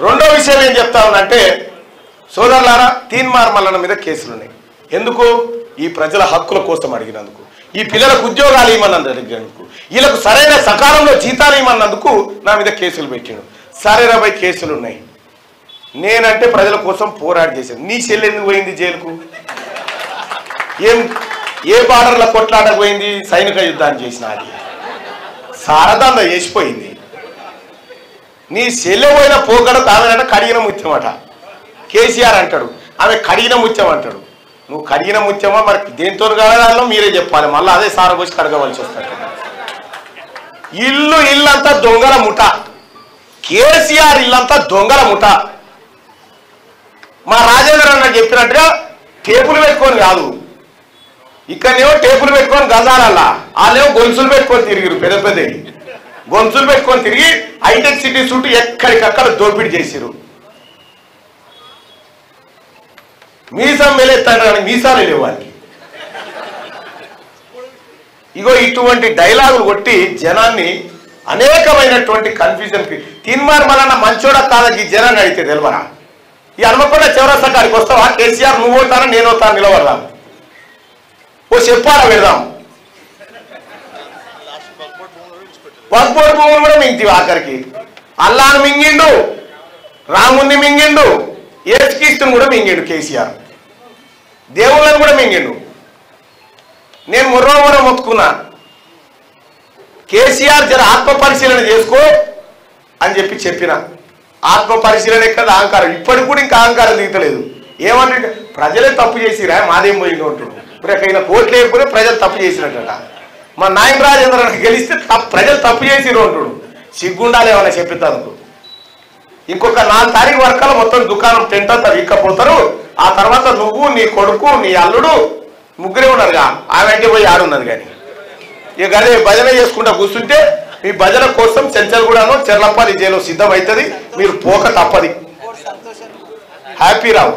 రెండో విషయం ఏం చెప్తా ఉన్నంటే సోదరులారా, తీన్మార్ మల్లన్న మీద కేసులు ఉన్నాయి. ఎందుకు? ఈ ప్రజల హక్కుల కోసం అడిగినందుకు, ఈ పిల్లలకు ఉద్యోగాలు ఇవ్వమన్నందుకు, వీళ్ళకు సరైన సకాలంలో జీతాలు ఇవ్వమన్నందుకు నా మీద కేసులు పెట్టాడు. సరే 20 కేసులు ఉన్నాయి. నేనంటే ప్రజల కోసం పోరాట చేశాను. నీ చెల్లి ఎందుకు పోయింది జైలుకు? ఏ బార్డర్ల కొట్లాడకు పోయింది? సైనిక యుద్ధాన్ని చేసిన అది సారదంద చేసిపోయింది. నీ చెల్లె పోయిన పోగడకు ఆమెనంటే కడిగిన ముత్యమట. కేసీఆర్ అంటాడు ఆమె కడిగిన ముత్యం అంటాడు. నువ్వు కడిగిన ముత్యమా మరి దేంతో కడగాలో మీరే చెప్పాలి. మళ్ళీ అదే సార పోసి కడగవలసి వస్తాడు. ఇల్లంతా దొంగల ముఠ. కేసీఆర్ ఇల్లంతా దొంగల ముఠ. మా రాజేంద్ర అన్న చెప్పినట్టుగా టేపులు పెట్టుకొని కాదు, ఇక్కడనేమో టేపులు పెట్టుకొని గంధాలల్లా, వాళ్ళేమో గొలుసులు పెట్టుకొని తిరిగిరు. పెద్ద పెద్ద గొలుసులు పెట్టుకొని తిరిగి హైటెక్ సిటీ చుట్టూ ఎక్కడికక్కడ దోపిడీ చేసిరు. మీసం వెలెత్తాడు కానీ మీసాలు లేవు వాళ్ళకి. ఇగో ఇటువంటి డైలాగులు కొట్టి జనాన్ని అనేకమైనటువంటి కన్ఫ్యూజన్. తీన్మార్ మల్లన్న మంచోడా కాదకి జనాన్ని అడిగితే తెలియరా? ఈ హనుమకొండ చౌరస్తా కాడికి వస్తావా? కేసీఆర్ నువ్వు అవుతానా నేను అవుతాను నిలబడదాం, ఓ చెప్పాలా పెడదాం. పగ్బోర్డు భూములు కూడా మింగితివి. ఆఖరికి అల్లాను మింగిండు, రాముణ్ణి మింగిండు, ఏసుక్రీస్తుని కూడా మింగిండు కేసీఆర్. దేవుళ్ళని కూడా మింగిండు. నేను మొర్ర మొత్తుకున్నా, కేసీఆర్ జర ఆత్మ పరిశీలన చేసుకో అని చెప్పిన. ఆత్మ పరిశీలన ఎక్కడ? అహంకారం. ఇప్పటికి కూడా ఇంకా అహంకారం దిగుతలేదు. ఏమంటే ప్రజలే తప్పు చేసిరా, మాదేం పోయింది అంటుడు. ఇప్పుడు ఎక్కడైనా కోట్లు లేకపోతే ప్రజలు తప్పు చేసినట్ట. మా నాయన రాజేంద్ర గెలిస్తే ప్రజలు తప్పు చేసిరు అంటుడు. సిగ్గుండాలి ఏమన్నా చెప్పేందుకు. ఇంకొక 4 తారీఖు వరకల్లా మొత్తం దుకాణం టెంట్ అంతా విక్కపోతారు. ఆ తర్వాత నువ్వు, నీ కొడుకు, నీ అల్లుడు ముగ్గురే ఉన్నారుగా. ఆమె అంటే పోయి ఆడున్నది. కానీ ఇక అదే భజన చేసుకుంటా కూర్చుంటే మీ భజన కోసం చెంచల్గూడను చెర్లపల్లి జైలు సిద్ధమవుతుంది. మీరు పోక తప్పది. హ్యాపీ రావు.